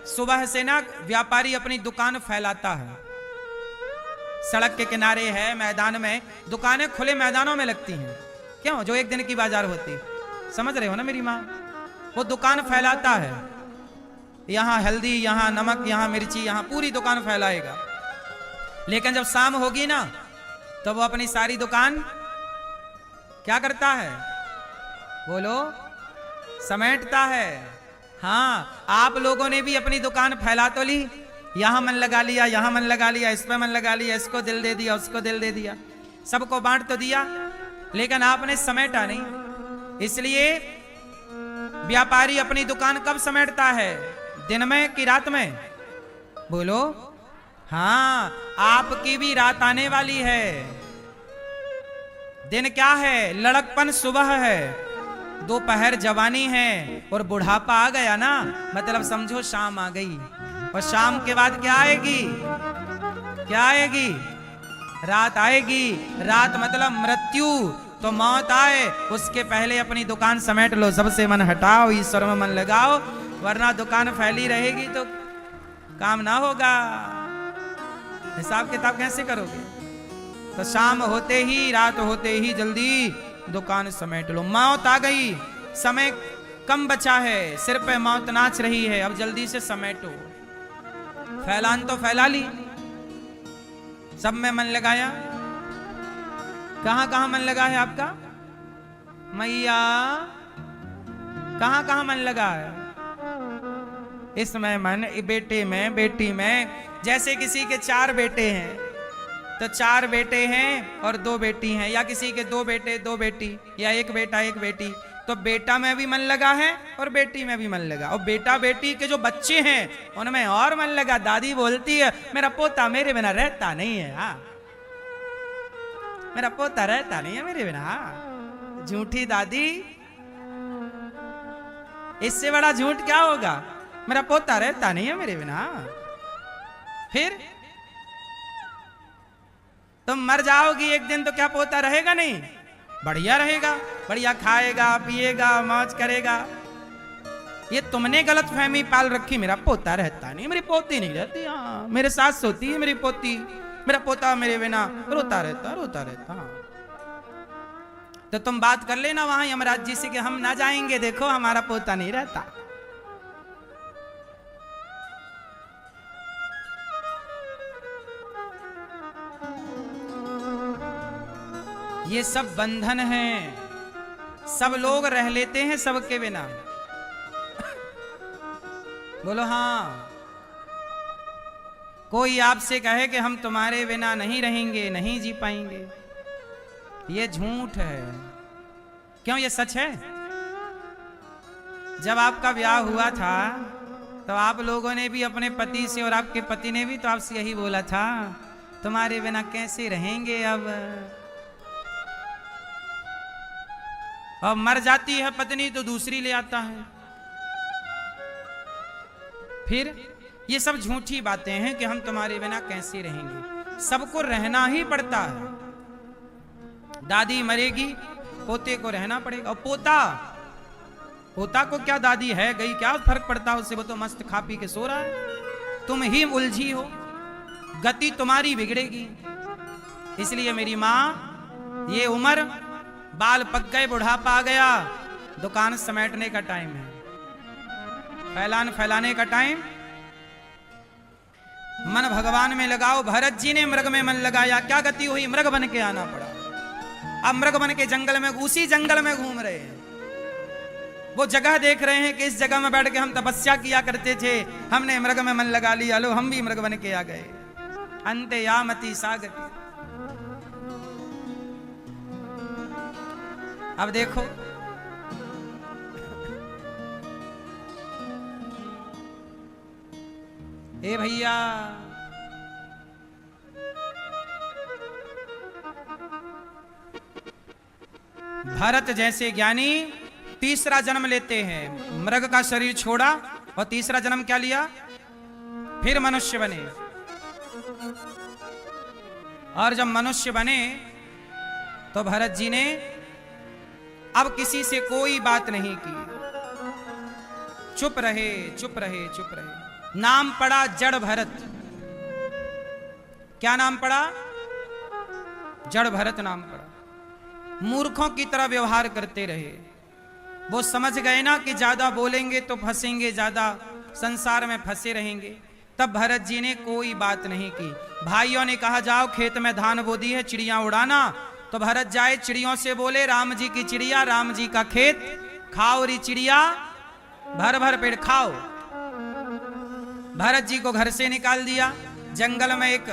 सुबह से ना व्यापारी अपनी दुकान फैलाता है, सड़क के किनारे है, मैदान में दुकानें खुले मैदानों में लगती हैं। क्यों? जो एक दिन की बाजार होती, समझ रहे हो ना मेरी माँ? वो दुकान फैलाता है, यहाँ हल्दी, यहाँ नमक, यहाँ मिर्ची, यहाँ पूरी दुकान फैलाएगा। लेकिन जब शाम होगी ना तो वो अपनी सारी दुकान क्या करता है? बोलो, समेटता है। हाँ, आप लोगों ने भी अपनी दुकान फैला तो ली, यहां मन लगा लिया, यहां मन लगा लिया, इस पे मन लगा लिया, इसको दिल दे दिया, उसको दिल दे दिया, सबको बांट तो दिया, लेकिन आपने समेटा नहीं। इसलिए व्यापारी अपनी दुकान कब समेटता है? दिन में कि रात में? बोलो। हाँ, आपकी भी रात आने वाली है। दिन क्या है? लड़कपन सुबह है, दोपहर जवानी है, और बुढ़ापा आ गया ना, मतलब समझो शाम आ गई। और शाम के बाद क्या आएगी? क्या आएगी? रात आएगी। रात मतलब मृत्यु। तो मौत आए उसके पहले अपनी दुकान समेट लो, सबसे मन हटाओ, ईश्वर में मन लगाओ, वरना दुकान फैली रहेगी तो काम ना होगा। हिसाब किताब कैसे करोगे? तो शाम होते ही, रात होते ही जल्दी दुकान समेट लो। मौत आ गई, समय कम बचा है, सिर पे मौत नाच रही है, अब जल्दी से समेटो। फैलान तो फैला ली, सब में मन लगाया। कहां कहां मन लगा है आपका? मैया, कहां कहां मन लगा है? इसमें मन, बेटे में, बेटी में। जैसे किसी के 4 बेटे हैं तो 4 बेटे हैं और 2 बेटी हैं, या किसी के 2 बेटे 2 बेटी, या 1 बेटा 1 बेटी, तो बेटा में भी मन लगा है और बेटी में भी मन लगा। और बेटा बेटी के जो बच्चे हैं उनमें और मन लगा। दादी बोलती है मेरा पोता मेरे बिना रहता नहीं है। हाँ, मेरा पोता रहता नहीं है मेरे बिना। हाँ, झूठी दादी, इससे बड़ा झूठ क्या होगा? मेरा पोता रहता नहीं है मेरे बिना। फिर तुम मर जाओगी एक दिन तो क्या पोता रहेगा नहीं? बढ़िया रहेगा, बढ़िया खाएगा पिएगा मौज करेगा। ये तुमने गलत फहमी पाल रखी, मेरा पोता रहता नहीं, मेरी पोती नहीं रहती। हाँ, मेरे साथ सोती है मेरी पोती, मेरा पोता मेरे बिना रोता रहता रोता रहता। हाँ। तो तुम बात कर लेना वहां यमराज जी से कि हम ना जाएंगे, देखो हमारा पोता नहीं रहता। ये सब बंधन है, सब लोग रह लेते हैं सबके बिना। बोलो हाँ। कोई आपसे कहे कि हम तुम्हारे बिना नहीं रहेंगे, नहीं जी पाएंगे, ये झूठ है। क्यों? ये सच है। जब आपका ब्याह हुआ था तो आप लोगों ने भी अपने पति से, और आपके पति ने भी तो आपसे यही बोला था, तुम्हारे बिना कैसे रहेंगे अब। अब मर जाती है पत्नी तो दूसरी ले आता है। फिर ये सब झूठी बातें हैं कि हम तुम्हारे बिना कैसे रहेंगे। सबको रहना ही पड़ता है। दादी मरेगी, पोते को रहना पड़ेगा। और पोता को क्या दादी है गई, क्या फर्क पड़ता है उससे? वो तो मस्त खा पी के सो रहा है, तुम ही उलझी हो, गति तुम्हारी बिगड़ेगी। इसलिए मेरी माँ, ये उम्र, बाल पक गए, बुढ़ापा आ गया, दुकान समेटने का टाइम है, फैलाने का टाइम। मन भगवान में लगाओ। भरत जी ने मृग में मन लगाया, क्या गति हुई? मृग बन के आना पड़ा। अब मृग बन के जंगल में, उसी जंगल में घूम रहे हैं। वो जगह देख रहे हैं कि इस जगह में बैठ के हम तपस्या किया करते थे, हमने मृग में मन लगा लिया, लो हम भी मृग बन के आ गए। अंते यामति सागति। अब देखो, ए भैया, भरत जैसे ज्ञानी तीसरा जन्म लेते हैं। मृग का शरीर छोड़ा और तीसरा जन्म क्या लिया? फिर मनुष्य बने। और जब मनुष्य बने तो भरत जी ने अब किसी से कोई बात नहीं की, चुप रहे चुप रहे चुप रहे। नाम पड़ा जड़ भरत। क्या नाम पड़ा? जड़ भरत नाम पड़ा। मूर्खों की तरह व्यवहार करते रहे। वो समझ गए ना कि ज्यादा बोलेंगे तो फंसेंगे, ज्यादा संसार में फंसे रहेंगे। तब भरत जी ने कोई बात नहीं की। भाइयों ने कहा जाओ खेत में धान बो दी है, चिड़िया उड़ाना। तो भरत जाए, चिड़ियों से बोले राम जी की चिड़िया, राम जी का खेत, खाओ री चिड़िया भर भर पेड़ खाओ। भरत जी को घर से निकाल दिया। जंगल में एक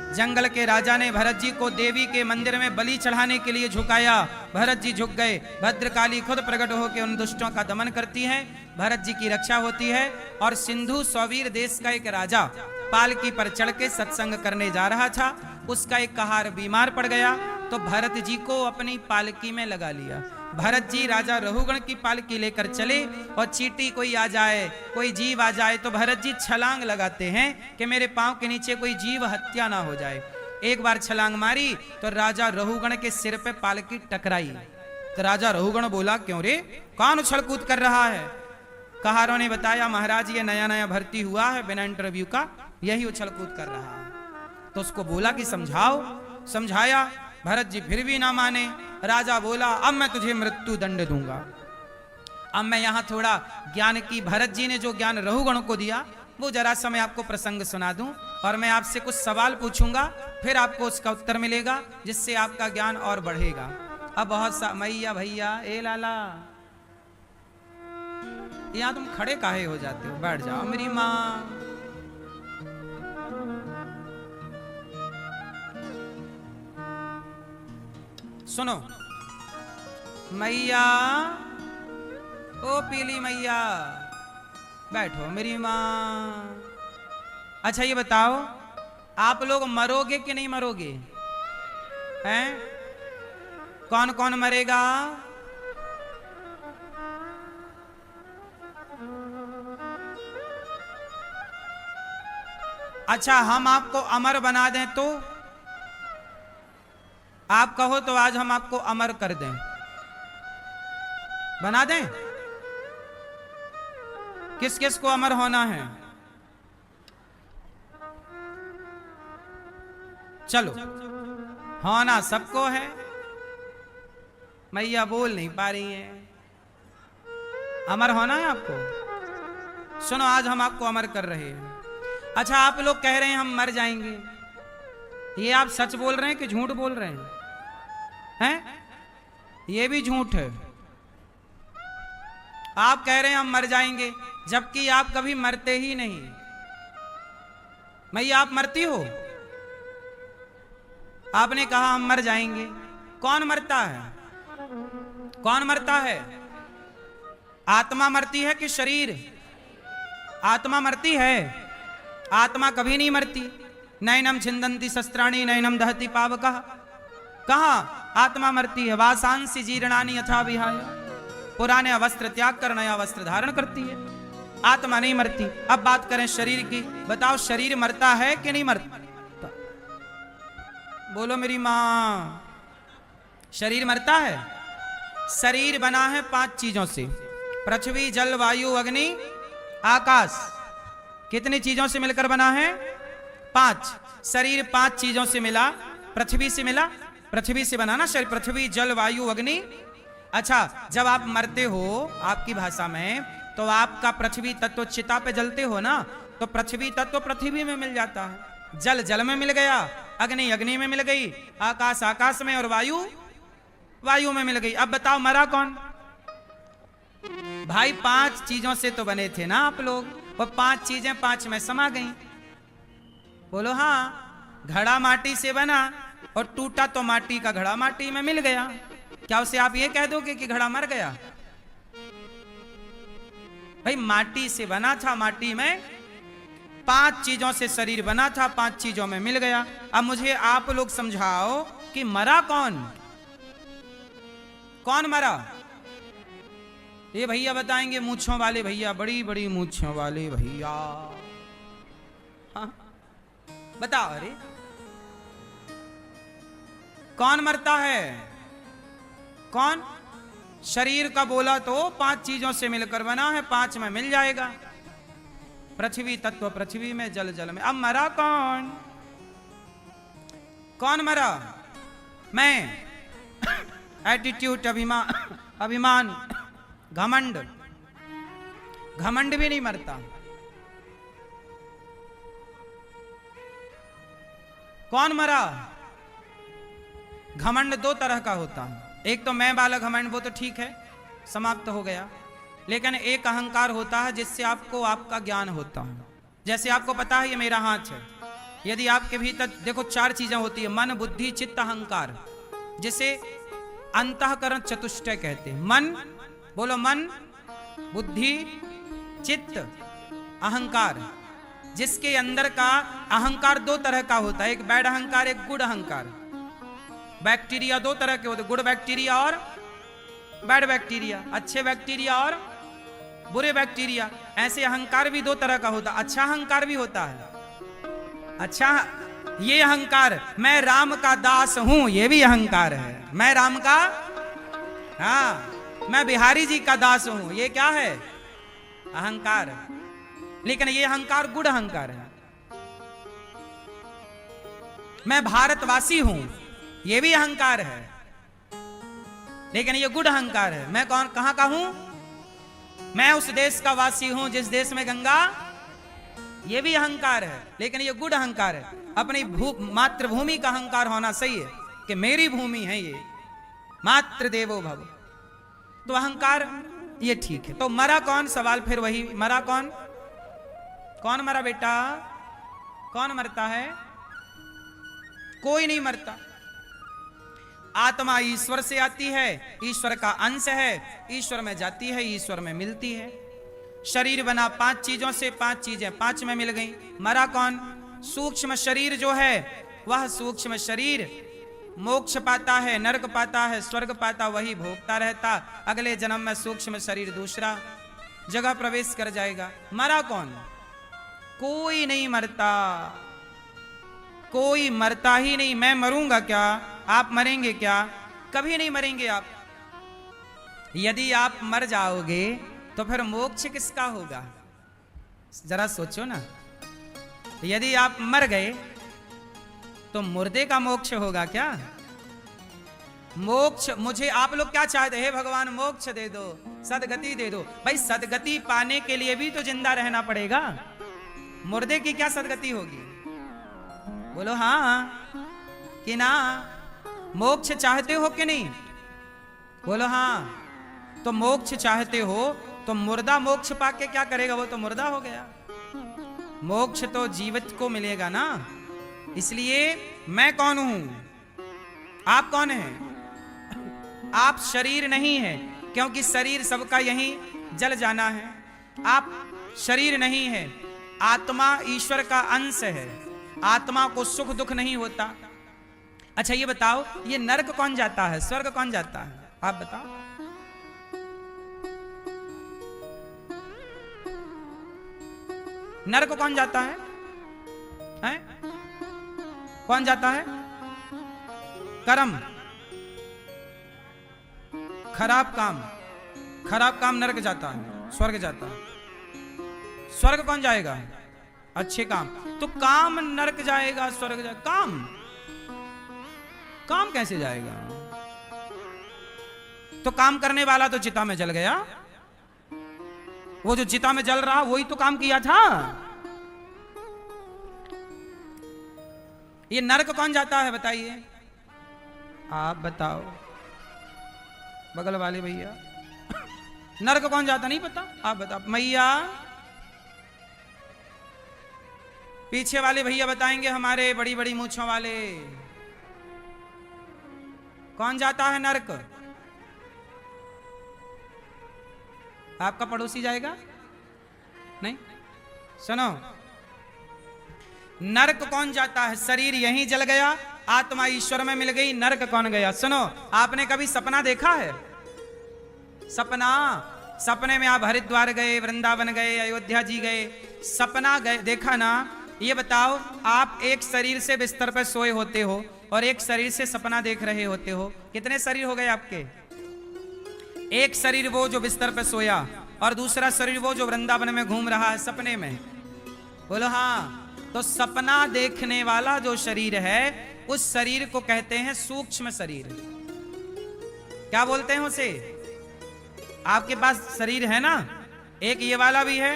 जंगल के राजा ने भरत जी को देवी के मंदिर में बलि चढ़ाने के लिए झुकाया। भरत जी झुक गए। भद्रकाली खुद प्रकट होकर उन दुष्टों का दमन करती है, भरत जी की रक्षा होती है। और सिंधु सौवीर देश का एक राजा पालकी पर चढ़ के सत्संग करने जा रहा था। उसका एक कहार बीमार पड़ गया तो भरत जी को अपनी पालकी में लगा लिया। भरत जी राजा रहुगण की पालकी लेकर चले और चींटी कोई आ जाए, कोई जीव आ जाए तो भरत जी छलांग लगाते हैं कि मेरे पांव के नीचे कोई जीव हत्या ना हो जाए। एक बार छलांग मारी तो राजा रहुगण के सिर पे पालकी टकराई। तो राजा रहुगण बोला क्यों रे, कौन उछल कूद कर रहा है? कहारों ने बताया महाराज ये नया नया भर्ती हुआ है बिना इंटरव्यू का, यही उछल कूद कर रहा है। तो उसको बोला कि समझाओ। समझाया, भरत जी फिर भी ना माने। राजा बोला अब मैं तुझे मृत्यु दंड दूंगा। अब मैं यहां थोड़ा ज्ञान की, भरत जी ने जो ज्ञान रहुगण को दिया वो जरा सा मैं आपको प्रसंग सुना दूं और मैं आपसे कुछ सवाल पूछूंगा, फिर आपको उसका उत्तर मिलेगा जिससे आपका ज्ञान और बढ़ेगा। अब बहुत सा मैया भैया ए लाला, यहां तुम खड़े काहे हो जाते हो? बैठ जाओ मेरी माँ। सुनो मैया, ओ पीली मैया, बैठो मेरी माँ। अच्छा ये बताओ आप लोग मरोगे कि नहीं मरोगे? हैं? कौन कौन मरेगा? अच्छा हम आपको अमर बना दें तो? आप कहो तो आज हम आपको अमर कर दें, बना दें? किस किस को अमर होना है? चलो होना सबको है। मैया बोल नहीं पा रही है। अमर होना है आपको? सुनो आज हम आपको अमर कर रहे हैं। अच्छा आप लोग कह रहे हैं हम मर जाएंगे, ये आप सच बोल रहे हैं कि झूठ बोल रहे हैं? हैं? ये भी झूठ है। आप कह रहे हैं हम मर जाएंगे जबकि आप कभी मरते ही नहीं। मैया आप मरती हो? आपने कहा हम मर जाएंगे। कौन मरता है? कौन मरता है? आत्मा मरती है कि शरीर? आत्मा मरती है। आत्मा कभी नहीं मरती। नैनम छिंदंती शस्त्राणी नैनम दहती पावकः। कहा आत्मा मरती है? वासांसी जीर्णानि यथा विहाय। पुराने वस्त्र त्याग कर नया वस्त्र धारण करती है। आत्मा नहीं मरती। अब बात करें शरीर की। बताओ शरीर मरता है कि नहीं मरता? बोलो मेरी मां, शरीर मरता है? शरीर बना है 5 चीजों से, पृथ्वी जल वायु अग्नि आकाश। कितनी चीजों से मिलकर बना है? 5। शरीर 5 चीजों से मिला। पृथ्वी से मिला, पृथ्वी से बना ना शरीर, पृथ्वी जल वायु अग्नि। अच्छा जब आप मरते हो आपकी भाषा में तो आपका पृथ्वी तत्व चिता पे जलते हो ना, तो पृथ्वी तत्व पृथ्वी में मिल जाता है, जल जल में मिल गया, अग्नि अग्नि में मिल गई, आकाश आकाश में और वायु वायु में मिल गई। अब बताओ मरा कौन? भाई 5 चीजों से तो बने थे ना आप लोग, वो 5 चीजें 5 में समा गई। बोलो हाँ। घड़ा माटी से बना और टूटा तो माटी का घड़ा माटी में मिल गया। क्या उसे आप ये कह दोगे कि घड़ा मर गया? भाई माटी से बना था, माटी में 5 चीजों से शरीर बना था, 5 चीजों में मिल गया। अब मुझे आप लोग समझाओ कि मरा कौन? कौन मरा? ये भैया बताएंगे, मूंछों वाले भैया, बड़ी बड़ी मूंछों वाले भैया। हाँ बताओ, अरे कौन मरता है? कौन? शरीर का बोला तो 5 चीजों से मिलकर बना है, 5 में मिल जाएगा। पृथ्वी तत्व पृथ्वी में, जल जल में। अब मरा कौन? कौन मरा? मैं। एटीट्यूड, अभिमान, घमंड। घमंड भी नहीं मरता। कौन मरा? घमंड दो तरह का होता है। एक तो मैं वाला घमंड, वो तो ठीक है, समाप्त हो गया। लेकिन एक अहंकार होता है जिससे आपको आपका ज्ञान होता है। जैसे आपको पता है ये मेरा हाथ है, यदि आपके भीतर देखो 4 चीजें होती है, मन, बुद्धि, चित्त, अहंकार, जिसे अंतःकरण चतुष्टय कहते हैं। मन, बोलो, मन, बुद्धि, चित्त, अहंकार। जिसके अंदर का अहंकार 2 तरह का होता है, एक बैड अहंकार, एक गुड अहंकार। बैक्टीरिया 2 तरह के होते हैं, गुड बैक्टीरिया और बैड बैक्टीरिया, अच्छे बैक्टीरिया और बुरे बैक्टीरिया। ऐसे अहंकार भी 2 तरह का होता है। अच्छा अहंकार भी होता है। अच्छा, ये अहंकार मैं राम का दास हूं, ये भी अहंकार है। मैं राम का, हाँ, मैं बिहारी जी का दास हूं, ये क्या है? अहंकार। लेकिन ये अहंकार गुड अहंकार है। मैं भारतवासी हूं, ये भी अहंकार है, लेकिन ये गुड अहंकार है। मैं कौन, कहां का हूं? मैं उस देश का वासी हूं जिस देश में गंगा, ये भी अहंकार है, लेकिन ये गुड अहंकार है। अपनी मातृभूमि का अहंकार होना सही है कि मेरी भूमि है ये, मातृ देवो भव, तो अहंकार ये ठीक है। तो मरा कौन? सवाल फिर वही, मरा कौन? कौन मरा बेटा? कौन मरता है? कोई नहीं मरता। आत्मा ईश्वर से आती है, ईश्वर का अंश है, ईश्वर में जाती है, ईश्वर में मिलती है। शरीर बना 5 चीजों से, 5 चीजें 5 में मिल गई। मरा कौन? सूक्ष्म शरीर जो है, वह सूक्ष्म शरीर मोक्ष पाता है, नरक पाता है, स्वर्ग पाता, वही भोगता रहता। अगले जन्म में सूक्ष्म शरीर दूसरा जगह प्रवेश कर जाएगा। मरा कौन? कोई नहीं मरता, कोई मरता ही नहीं। मैं मरूंगा क्या? आप मरेंगे क्या? कभी नहीं मरेंगे आप। यदि आप मर जाओगे तो फिर मोक्ष किसका होगा? जरा सोचो ना। यदि आप मर गए तो मुर्दे का मोक्ष होगा क्या? मोक्ष, मुझे आप लोग क्या चाहते हैं? भगवान मोक्ष दे दो, सदगति दे दो। भाई सदगति पाने के लिए भी तो जिंदा रहना पड़ेगा। मुर्दे की क्या सदगति होगी? बोलो हाँ कि ना। मोक्ष चाहते हो कि नहीं? बोलो हाँ। तो मोक्ष चाहते हो तो मुर्दा मोक्ष पाके क्या करेगा? वो तो मुर्दा हो गया। मोक्ष तो जीवित को मिलेगा ना। इसलिए मैं कौन हूं? आप कौन हैं? आप शरीर नहीं है, क्योंकि शरीर सबका यहीं जल जाना है। आप शरीर नहीं है, आत्मा ईश्वर का अंश है। आत्मा को सुख दुख नहीं होता। अच्छा ये बताओ, ये नरक कौन जाता है, स्वर्ग कौन जाता है? आप बताओ। नरक कौन जाता है? हैं? कौन जाता है? कर्म, खराब काम, खराब काम नरक जाता है, स्वर्ग जाता है। स्वर्ग कौन जाएगा? अच्छे काम। तो काम नरक जाएगा, स्वर्ग जाएगा। काम, काम कैसे जाएगा? तो काम करने वाला तो चिता में जल गया। वो जो चिता में जल रहा वही तो काम किया था। ये नरक कौन जाता है बताइए? आप बताओ, बगल वाले भैया। नरक कौन जाता नहीं पता? आप बताओ। मैया, पीछे वाले भैया बताएंगे, हमारे बड़ी बड़ी मूंछों वाले। कौन जाता है नरक? आपका पड़ोसी जाएगा? नहीं। सुनो, नरक कौन जाता है? शरीर यहीं जल गया, आत्मा ईश्वर में मिल गई, नरक कौन गया? सुनो, आपने कभी सपना देखा है? सपना, सपने में आप हरिद्वार गए, वृंदावन गए, अयोध्या जी गए, सपना गए, देखा ना? ये बताओ, आप एक शरीर से बिस्तर पर सोए होते हो और एक शरीर से सपना देख रहे होते हो। कितने शरीर हो गए आपके? एक शरीर वो जो बिस्तर पर सोया, और दूसरा शरीर वो जो वृंदावन में घूम रहा है सपने में। बोलो हाँ। तो सपना देखने वाला जो शरीर है, उस शरीर को कहते हैं सूक्ष्म शरीर। क्या बोलते हैं उसे? आपके पास शरीर है ना, एक ये वाला भी है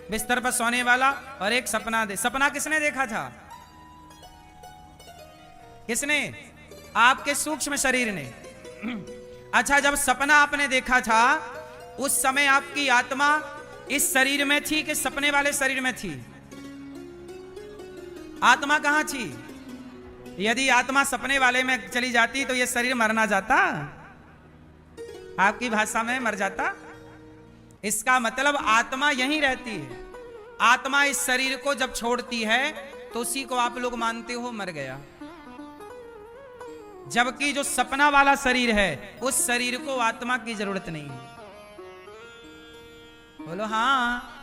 बिस्तर पर सोने वाला, और एक सपना किसने देखा था? किसने? आपके सूक्ष्म शरीर ने। अच्छा, जब सपना आपने देखा था, उस समय आपकी आत्मा इस शरीर में थी कि सपने वाले शरीर में थी? आत्मा कहां थी? यदि आत्मा सपने वाले में चली जाती तो यह शरीर मर ना जाता? आपकी भाषा में मर जाता। इसका मतलब आत्मा यहीं रहती है। आत्मा इस शरीर को जब छोड़ती है तो उसी को आप लोग मानते हो मर गया। जबकि जो सपना वाला शरीर है, उस शरीर को आत्मा की जरूरत नहीं है। बोलो हाँ।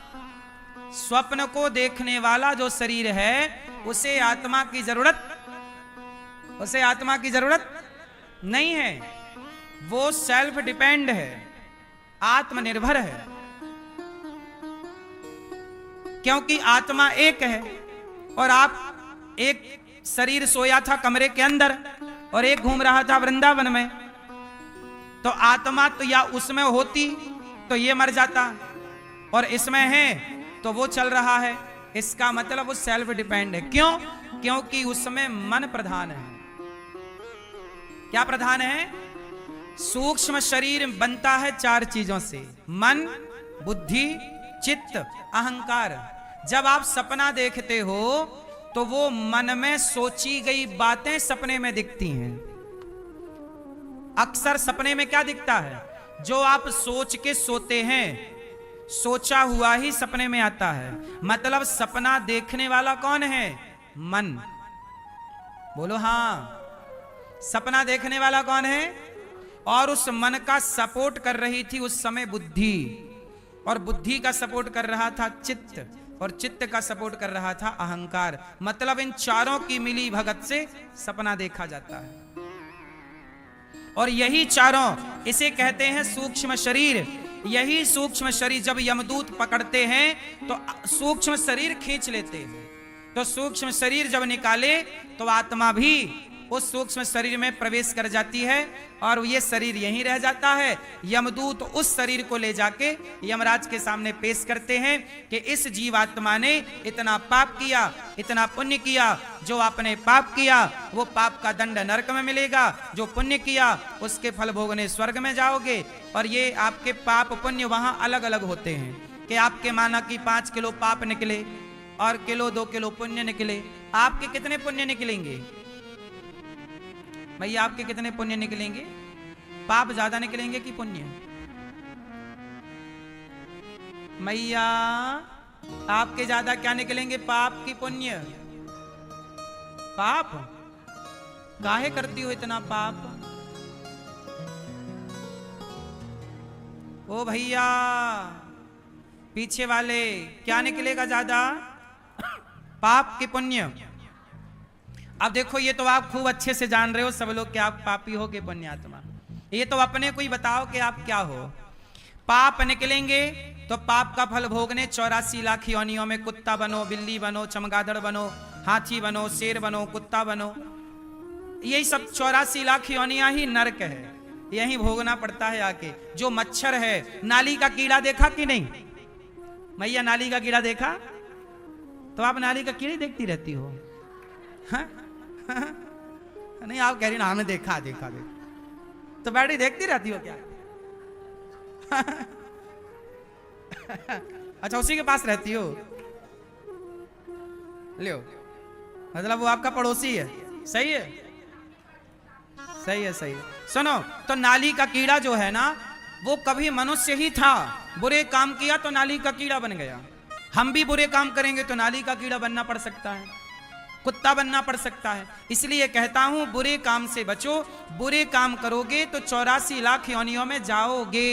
स्वप्न को देखने वाला जो शरीर है, उसे आत्मा की जरूरत नहीं है। वो सेल्फ डिपेंड है, आत्मनिर्भर है। क्योंकि आत्मा एक है, और आप एक शरीर सोया था कमरे के अंदर और एक घूम रहा था वृंदावन में, तो आत्मा तो या उसमें होती तो ये मर जाता, और इसमें है तो वो चल रहा है। इसका मतलब वो सेल्फ डिपेंड है। क्यों? क्योंकि उसमें मन प्रधान है। क्या प्रधान है? सूक्ष्म शरीर बनता है 4 चीजों से: मन, बुद्धि, चित्त, अहंकार। जब आप सपना देखते हो तो वो मन में सोची गई बातें सपने में दिखती हैं। अक्सर सपने में क्या दिखता है? जो आप सोच के सोते हैं, सोचा हुआ ही सपने में आता है। मतलब सपना देखने वाला कौन है? मन। बोलो हाँ। सपना देखने वाला कौन है? और उस मन का सपोर्ट कर रही थी उस समय बुद्धि, और बुद्धि का सपोर्ट कर रहा था चित्त, और चित्त का सपोर्ट कर रहा था अहंकार। मतलब इन चारों की मिली भगत से सपना देखा जाता है। और यही चारों, इसे कहते हैं सूक्ष्म शरीर। यही सूक्ष्म शरीर जब यमदूत पकड़ते हैं तो सूक्ष्म शरीर खींच लेते हैं। तो सूक्ष्म शरीर जब निकाले तो आत्मा भी उस सूक्ष्म शरीर में प्रवेश कर जाती है, और ये शरीर यहीं रह जाता है। यमदूत उस शरीर को ले जाके यमराज के सामने पेश करते हैं कि इस जीवात्मा ने इतना पाप किया, इतना पुण्य किया। जो आपने पाप किया वो पाप का दंड नरक में मिलेगा, जो पुण्य किया उसके फल भोगने स्वर्ग में जाओगे। और ये आपके पाप पुण्य वहां अलग अलग होते हैं कि आपके माना कि 5 किलो पाप निकले और 1-2 किलो पुण्य निकले। आपके कितने पुण्य निकलेंगे भैया? आपके कितने पुण्य निकलेंगे? पाप ज्यादा निकलेंगे कि पुण्य? मैया आपके ज्यादा क्या निकलेंगे, पाप की पुण्य? पाप। काहे करती हो इतना पाप? ओ भैया पीछे वाले, क्या निकलेगा ज्यादा, पाप की पुण्य? अब देखो, ये तो आप खूब अच्छे से जान रहे हो सब लोग कि आप पापी हो कि पुण्यात्मा। ये तो अपने को ही बताओ कि आप क्या हो। पाप निकलेंगे तो पाप का फल भोगने 84 लाख योनियों में कुत्ता बनो, बिल्ली बनो, चमगादड़ बनो, हाथी बनो, शेर बनो, कुत्ता बनो। यही सब 84 लाख योनियां ही नरक है, यही भोगना पड़ता है आके। जो मच्छर है, नाली का कीड़ा देखा कि नहीं मैया? नाली का कीड़ा देखा? तो आप नाली का कीड़ा देखती रहती हो? हाँ? नहीं, आप कह रही ना हमें देखा तो बैठी देखती रहती हो क्या? अच्छा, उसी के पास रहती हो? लियो, मतलब वो आपका पड़ोसी है। सही है, सही है, सही है। सुनो, तो नाली का कीड़ा जो है ना, वो कभी मनुष्य ही था। बुरे काम किया तो नाली का कीड़ा बन गया। हम भी बुरे काम करेंगे तो नाली का कीड़ा बनना पड़ सकता है, कुत्ता बनना पड़ सकता है। इसलिए कहता हूं, बुरे काम से बचो। बुरे काम करोगे तो 84 लाख योनियों में जाओगे।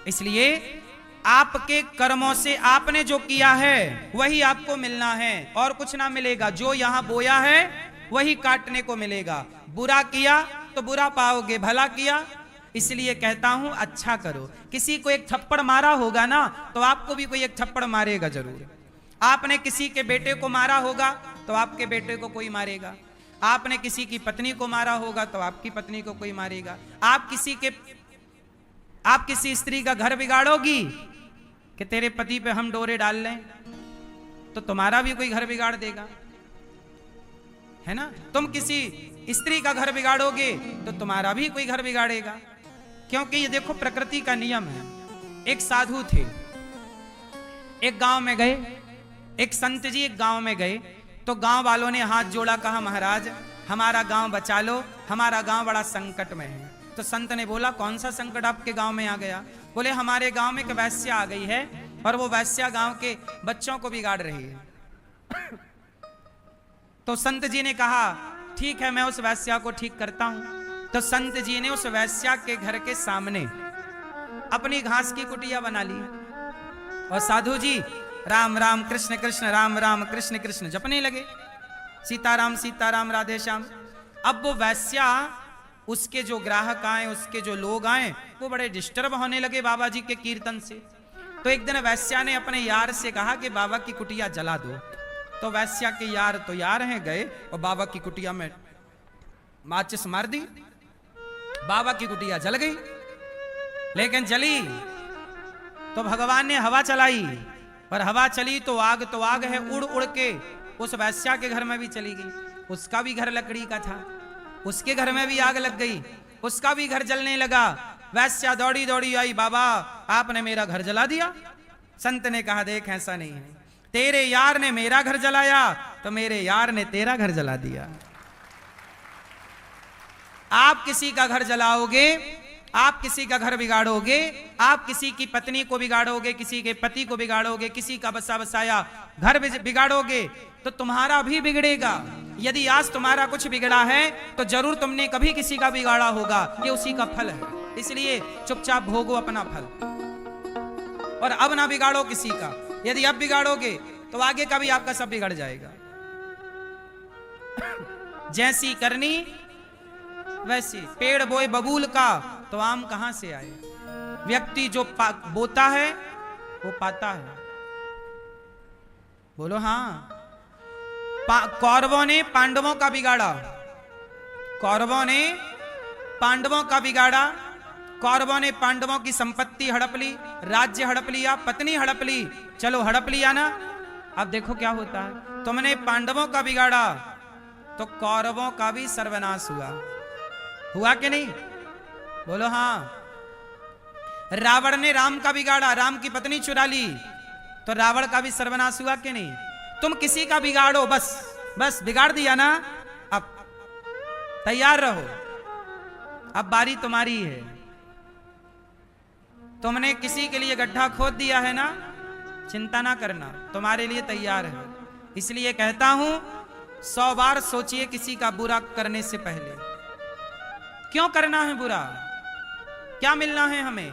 इसलिए आपके कर्मों से आपने जो किया है वही आपको मिलना है, और कुछ ना मिलेगा। जो यहां बोया है वही काटने को मिलेगा। बुरा किया तो बुरा पाओगे, भला किया। इसलिए कहता हूं, अच्छा करो। किसी को एक थप्पड़ मारा होगा ना, तो आपको भी कोई एक थप्पड़ मारेगा जरूर। आपने किसी के बेटे को मारा होगा तो आपके बेटे को कोई मारेगा, आपने किसी की पत्नी को मारा होगा तो आपकी पत्नी को कोई मारेगा। आप किसी स्त्री का घर बिगाड़ोगी कि तेरे पति पे हम डोरे डाल लें, तो तुम्हारा भी कोई घर बिगाड़ देगा, है ना। तुम किसी स्त्री का घर बिगाड़ोगे तो तुम्हारा भी कोई घर बिगाड़ेगा, क्योंकि ये देखो प्रकृति का नियम है। एक साधु थे, एक गांव में गए, एक संत जी एक गांव में गए, तो गांव वालों ने हाथ जोड़ा, कहा महाराज हमारा गांव बचा लो, हमारा गांव बड़ा संकट में है। तो संत ने बोला कौन सा संकट आपके गांव में आ गया? बोले हमारे गांव में एक वैश्या आ गई है और वो वैश्या गांव के बच्चों को बिगाड़ रही है। तो संत जी ने कहा ठीक है मैं उस वैश्या को ठीक करता हूं। तो संत जी ने उस वैश्या के घर के सामने अपनी घास की कुटिया बना ली और साधु जी राम राम कृष्ण कृष्ण राम राम कृष्ण कृष्ण जपने लगे, सीताराम राधे श्याम। अब वो वैश्या, उसके जो ग्राहक आए, उसके जो लोग आए, वो बड़े डिस्टर्ब होने लगे बाबा जी के कीर्तन से। तो एक दिन वैश्या ने अपने यार से कहा कि बाबा की कुटिया जला दो। तो वैश्या के यार तो यार हैं, गए और बाबा की कुटिया में माचिस मार दी, बाबा की कुटिया जल गई। लेकिन जली तो भगवान ने हवा चलाई, पर हवा चली तो आग है, उड़ उड़ के उस वैश्या के घर में भी चली गई। उसका भी घर लकड़ी का था, उसके घर में भी आग लग गई, उसका भी घर जलने लगा। वैश्या दौड़ी दौड़ी आई, बाबा आपने मेरा घर जला दिया। संत ने कहा देख ऐसा नहीं है, तेरे यार ने मेरा घर जलाया तो मेरे यार ने तेरा घर जला दिया। आप किसी का घर जलाओगे, आप किसी का घर बिगाड़ोगे, आप किसी की पत्नी को बिगाड़ोगे, किसी के पति को बिगाड़ोगे, किसी का बसा बसाया घर बिगाड़ोगे तो तुम्हारा भी बिगड़ेगा। यदि आज तुम्हारा कुछ बिगड़ा है तो जरूर तुमने कभी किसी का बिगाड़ा होगा, ये उसी का फल है। इसलिए चुपचाप भोगो अपना फल और अब ना बिगाड़ो किसी का। यदि अब बिगाड़ोगे तो आगे का भी आपका सब बिगड़ जाएगा। जैसी करनी वैसी, पेड़ बोए बबूल का तो आम कहां से आए। व्यक्ति जो बोता है वो पाता है। बोलो हाँ। कौरवों ने पांडवों का बिगाड़ा, कौरवों ने पांडवों का बिगाड़ा। कौरवों ने पांडवों की संपत्ति हड़प ली, राज्य हड़प लिया, पत्नी हड़प ली, चलो हड़प लिया ना। अब देखो क्या होता है, तुमने पांडवों का बिगाड़ा तो कौरवों का भी सर्वनाश हुआ कि नहीं? बोलो हाँ। रावण ने राम का बिगाड़ा, राम की पत्नी चुरा ली तो रावण का भी सर्वनाश हुआ कि नहीं? तुम किसी का बिगाड़ो, बस बिगाड़ दिया ना, अब तैयार रहो, अब बारी तुम्हारी है। तुमने किसी के लिए गड्ढा खोद दिया है ना, चिंता ना करना, तुम्हारे लिए तैयार है। इसलिए कहता हूं 100 बार सोचिए किसी का बुरा करने से पहले। क्यों करना है बुरा, क्या मिलना है हमें?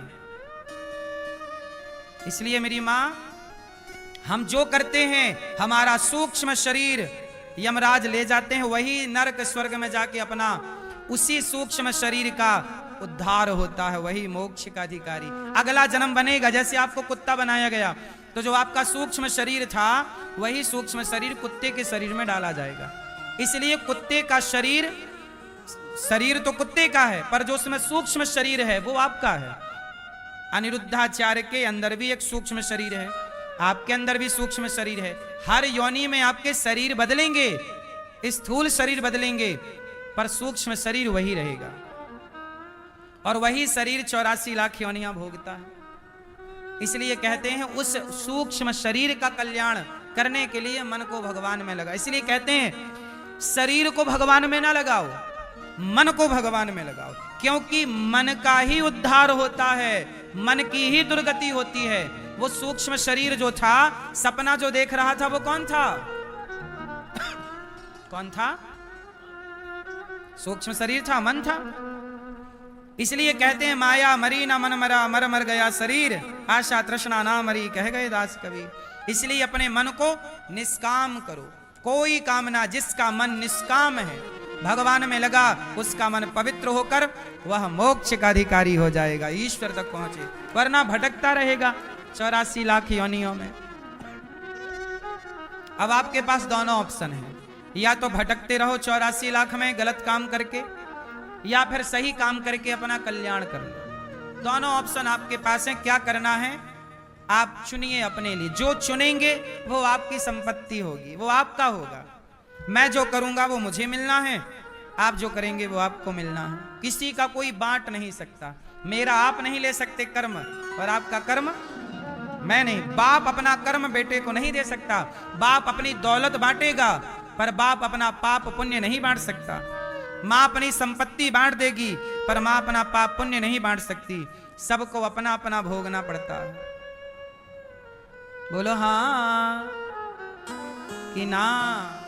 इसलिए मेरी मां, हम जो करते हैं हमारा सूक्ष्म शरीर यमराज ले जाते हैं, वही नरक स्वर्ग में जाके अपना उसी सूक्ष्म शरीर का उद्धार होता है, वही मोक्ष का अधिकारी। अगला जन्म बनेगा, जैसे आपको कुत्ता बनाया गया तो जो आपका सूक्ष्म शरीर था वही सूक्ष्म शरीर कुत्ते के शरीर में डाला जाएगा। इसलिए कुत्ते का शरीर तो कुत्ते का है, पर जो उसमें सूक्ष्म शरीर है वो आपका है। अनिरुद्धाचार्य के अंदर भी एक सूक्ष्म शरीर है, आपके अंदर भी सूक्ष्म शरीर है। हर योनि में आपके शरीर बदलेंगे, स्थूल शरीर बदलेंगे, पर सूक्ष्म शरीर वही रहेगा। और वही शरीर 84 लाख योनियां भोगता है। इसलिए कहते हैं उस सूक्ष्म शरीर का कल्याण करने के लिए मन को भगवान में लगा। इसलिए कहते हैं शरीर को भगवान में ना लगाओ, मन को भगवान में लगाओ, क्योंकि मन का ही उद्धार होता है, मन की ही दुर्गति होती है। वो सूक्ष्म शरीर जो था, सपना जो देख रहा था, वो कौन था? कौन था? सूक्ष्म शरीर था, मन था। इसलिए कहते हैं माया मरी ना मन मरा, मर मर गया शरीर, आशा तृष्णा ना मरी, कह गए दास कवि। इसलिए अपने मन को निष्काम करो, कोई कामना, जिसका मन निष्काम है, भगवान में लगा, उसका मन पवित्र होकर वह मोक्ष का अधिकारी हो जाएगा, ईश्वर तक पहुंचे। वरना भटकता रहेगा 84 लाख योनियों में। अब आपके पास दोनों ऑप्शन है, या तो भटकते रहो 84 लाख में गलत काम करके, या फिर सही काम करके अपना कल्याण कर लो। दोनों ऑप्शन आपके पास है, क्या करना है आप चुनिए अपने लिए। जो चुनेंगे वो आपकी संपत्ति होगी, वो आपका होगा। मैं जो करूंगा वो मुझे मिलना है, आप जो करेंगे वो आपको मिलना है। किसी का कोई बांट नहीं सकता। मेरा आप नहीं ले सकते कर्म, और आपका कर्म मैं नहीं। बाप अपना कर्म बेटे को नहीं दे सकता। बाप अपनी दौलत बांटेगा, पर बाप अपना पाप पुण्य नहीं बांट सकता। माँ अपनी संपत्ति बांट देगी, पर माँ अपना पाप पुण्य नहीं बांट सकती। सबको अपना अपना भोगना पड़ता है। बोलो हाँ कि ना।